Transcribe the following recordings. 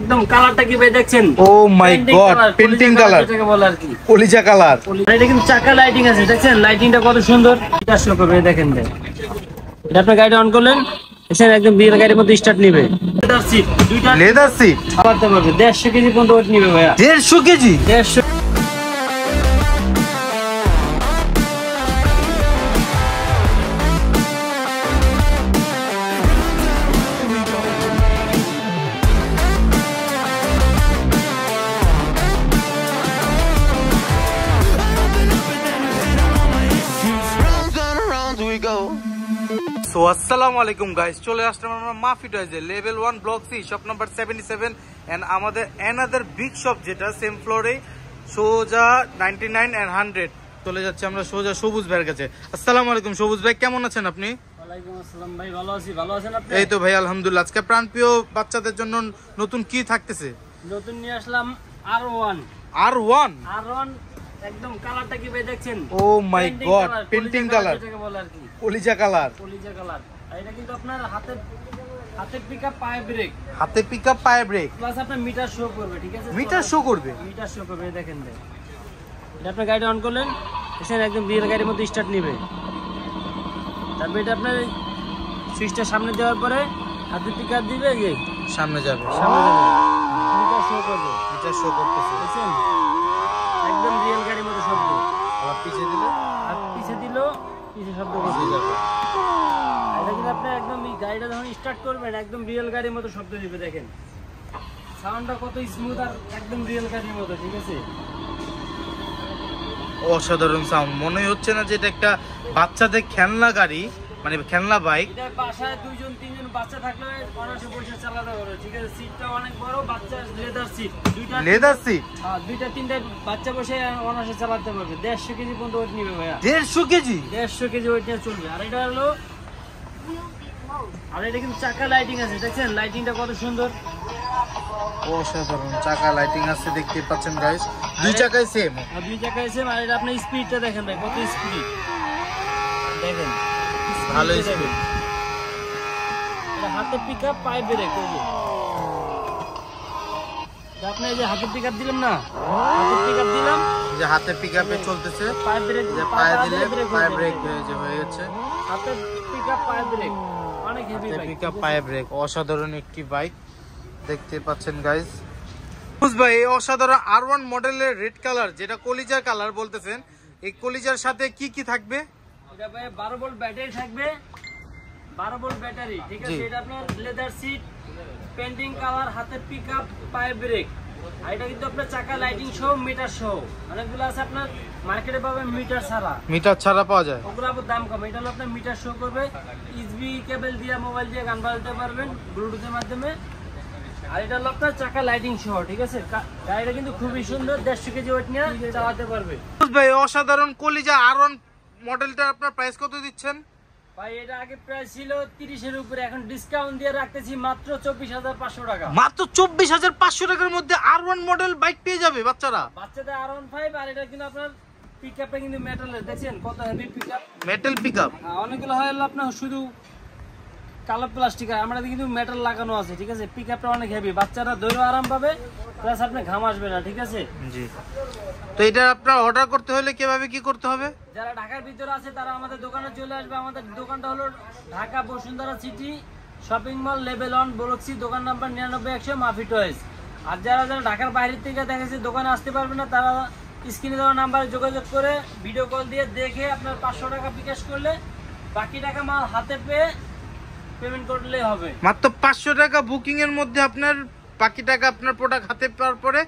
একদম কালারটা কি ভাই দেখছেন? ও মাই গড, পেন্টিং কালার যেটাকে বলে আর কি, কলিজা কালার। এটা কিন্তু চাকা লাইটিং আছে, দেখছেন লাইটিংটা কত সুন্দর। এটা শো করবে, দেখেন ভাই। এটা আপনি গাড়ি অন করলেন, এসে একদম বিয়ের গাড়ির মধ্যে স্টার্ট নিবে। লেদার সিট, দুইটা লেদার সিট, চালাতে পারবে। 150 কেজি পর্যন্ত ওয়েট নিবে ভাইয়া। 150 কেজি? 150। সো আসসালামু আলাইকুম গাইস, চলে আসলাম আমরা মাফি টয়েজে level 1 block C shop number 77 and আমাদের অ্যানাদার বিগ শপ যেটা সেম ফ্লোরে সোজা 99 এন্ড 100 চলে যাচ্ছে আমরা সোজা সবুজ ভাইয়ের কাছে। আসসালামু আলাইকুম সবুজ ভাই, কেমন আছেন আপনি? ওয়ালাইকুম আসসালাম ভাই, ভালো আছি। ভালো আছেন আপনি? এই তো ভাই আলহামদুলিল্লাহ। আজকে প্রাণপ্রিয় বাচ্চাদের জন্য নতুন কি থাকতেছে? নতুন নিয়ে আসলাম R1 R1 একদম কালারটা কি ভাই দেখছেন? ও মাই গড, পেন্টিং কালার যেটাকে বলে আর কি, কলিজা কালার। কলিজা কালার। আর এটা কিন্তু আপনার হাতে পিকআপ পায়ে ব্রেক, হাতে পিকআপ পায়ে ব্রেক প্লাস আপনার মিটার শো করবে। ঠিক আছে, মিটার শো করবে? মিটার শো করবে, দেখেন ভাই। এটা আপনি গাড়ি অন করলেন, এসে একদম বিয়ের গাড়ির মধ্যে স্টার্ট নিবে। তারপর এটা আপনার সুইচটা সামনে দেওয়ার পরে হাতে পিকআপ দিবে, এই সামনে যাবে, মিটার শো করবে। মিটার শো করতেছে, দেখছেন একদম রিয়েল গাড়ির মতো শব্দ। আবার পিছিয়ে দিলে, আর পিছিয়ে দিলো পিছিয়ে শব্দ করবে। এটা কিন্তু আপনি একদম এই গাড়িটা যখন স্টার্ট করবেন একদম রিয়েল গাড়ির মতো শব্দ দিবে। দেখেন সাউন্ডটা কত স্মুথ আর একদম রিয়েল গাড়ির মতো। ঠিক আছে, অসাধারণ সাউন্ড। মনে হচ্ছে না যে এটা একটা বাচ্চাদের খেলনা গাড়ি, মানে খেলনা বাইক। এটা বাসায় 2-3 বাচ্চা থাকলে অনায়াসে বসে চালাতে পারবে। ঠিক আছে, সিটটা অনেক বড়, বাচ্চা লেদার সিট, দুইটা লেদার সিট, হ্যাঁ 2-3টা বাচ্চা বসে অনায়াসে চালাতে পারবে। 150 কেজি পর্যন্ত ওয়েট নিবে ভাইয়া। 150 কেজি? 150 কেজি ওয়েট নিয়ে চলবে। আর এটা হলো, আর এটা কিন্তু চাকা লাইটিং আছে, দেখছেন লাইটিংটা কত সুন্দর। অসাধারণ চাকা লাইটিং আছে, দেখতে পাচ্ছেন গাইস। দুই চাকায় সেম, আর দুই চাকায় সেম। আর এটা আপনার স্পিডটা দেখেন ভাই, কত স্পিড দেখেন, ভালো স্পিড। এটা হাতে পিকআপ পায়ে ব্রেক। এই যে আপনি এই যে হাতে পিকআপ দিলাম না, হাতে পিকআপ দিলাম, যে হাতে পিকআপে চলতেছে, পায়ে ব্রেক, যে পায়ে দিলে পায়ে ব্রেক হয়ে যাচ্ছে। হাতে পিকআপ পায়ে ব্রেক, অনেক হেভি বাইক। পিকআপ পায়ে ব্রেক, অসাধারণ একটি বাইক দেখতে পাচ্ছেন গাইস। ভাই এই অসাধারণ R1 মডেলের রেড কালার, যেটা কলিজার কালার বলতেছেন, এই কলিজার সাথে কি কি থাকবে? এটা ভাই 12 ভোল্ট ব্যাটারি থাকবে, 12 ভোল্ট ব্যাটারি। ঠিক আছে, এটা আপনার লেদার সিট, পেন্টিং কালার, হাতে পিকআপ পায়ে ব্রেক। আর এটা কিন্তু আপনার চাকা লাইটিং সহ, মিটার সহ। অনেকগুলো আছে আপনার মার্কেটে পাবেন মিটার ছাড়া, মিটার ছাড়া পাওয়া যায়, ওগুলো আবার দাম কম। এটা হলো আপনার মিটার শো করবে, ইউএসবি কেবল দিয়ে মোবাইল দিয়ে গান বাজাতে পারবেন ব্লুটুথের মাধ্যমে। আর এটা হলো আপনার চাকা লাইটিং সহ। ঠিক আছে, গাড়িটা কিন্তু খুবই সুন্দর, 150 কেজি ওয়েট নিয়ে চালাতে পারবে। ভাই অসাধারণ কলিজা R1 মডেলটা আপনার প্রাইস কত দিচ্ছেন? ভাই এটা আগে প্রাইস ছিল 30-এর উপরে, এখন ডিসকাউন্ট দিয়ে রাখতেছি মাত্র 24,500 টাকা। মাত্র 24,500 টাকার মধ্যে R1 মডেল বাইক পেয়ে যাবে বাচ্চারা। বাচ্চাদের R15। আর এটা কিন্তু আপনার পিকআপটা কিন্তু মেটালের, দেখছেন কত হেভি পিকআপ, মেটাল পিকআপ। অনেকগুলো হয় আপনার শুধু কালো প্লাস্টিক, আর আমরা কিন্তু মেটাল লাগানো আছে। ঠিক আছে, পিকআপটা অনেক হেভি, বাচ্চারা ধরেও আরাম পাবে, প্লাস আপনি ঘাম আসবে না। ঠিক আছে, জি। তো এটা আপনার অর্ডার করতে হলে কিভাবে কি করতে হবে? যারা ঢাকার ভিতরে আছে তারা আমাদের দোকানে চলে আসবে। আমাদের দোকানটা হলো Dhaka Bashundhara city shopping mall level 1 block C, দোকান নাম্বার 99 মাফি টয়েজ। আর যারা যারা ঢাকার বাইরে থেকে দেখেছে দোকানে আসতে পারবে না, তারা স্ক্রিনে দেওয়া নাম্বারে যোগাযোগ করে ভিডিও কল দিয়ে দেখে আপনার 500 টাকা বিকাশ করলে বাকি টাকা মাল হাতে পেয়ে পেমেন্ট করলেই হবে। মাত্র 500 টাকা বুকিং এর মধ্যে আপনার বাকি টাকা আপনার প্রোডাক্ট হাতে পাওয়ার পরে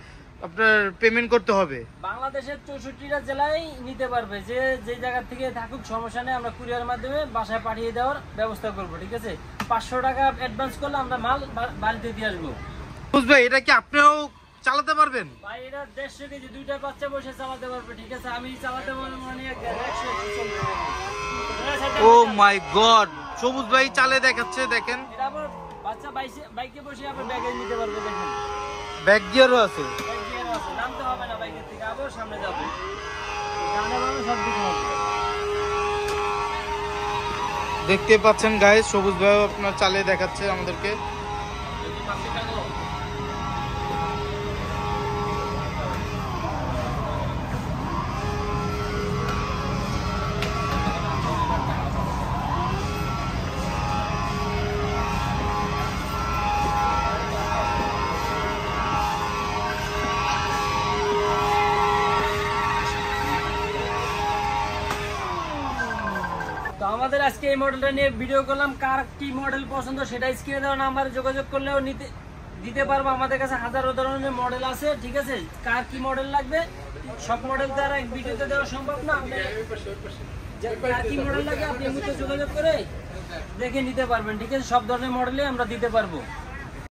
আপনার পেমেন্ট করতে হবে। বাংলাদেশের 64টা জেলায় নিতে পারবে, যে যে জায়গা থেকে থাকুক সমস্যা নেই, আমরা কুরিয়ার মাধ্যমে বাসায় পাঠিয়ে দেওয়ার ব্যবস্থা করব। ঠিক আছে, 500 টাকা অ্যাডভান্স করলে আমরা মাল বাড়িতে দিয়ে আসবো। ভাই এটা কি আপনিও চালাতে পারবেন? ভাই এটা 150 কেজি, দুইটা বাচ্চা বসে চালাতে পারবে। ঠিক আছে, আমি চালাতে মানে 100 চলবে। ও মাই গড, সবুজ ভাই চালে দেখাচ্ছে, দেখেন। এটা আবার বাচ্চা বাইকে বসে আবার ব্যাগে নিতে পারবে। দেখেন ব্যাক গিয়ারও আছে, ব্যাগ গিয়ারও আছে, নামতে হবে না বাইকের থেকে, আবার সামনে যাবে, ডানে বামে সব দিকে হবে। দেখতে পাচ্ছেন গাইস, সবুজ ভাই আপনার চালে দেখাচ্ছে আমাদেরকে। আমাদের আজকে এই মডেলটা নিয়ে ভিডিও করলাম। কার কি মডেল পছন্দ সেটা স্ক্রিনে দেওয়া নাম্বারে যোগাযোগ করলেও দিতে পারবো। আমাদের কাছে হাজারো ধরনের মডেল আছে, ঠিক আছে। কার কি মডেল লাগবে সব মডেল তো আর এক ভিডিওতে দেওয়া সম্ভব না। কার কি মডেল লাগে আপনি যোগাযোগ করে দেখে নিতে পারবেন, ঠিক আছে। সব ধরনের মডেলই আমরা দিতে পারবো।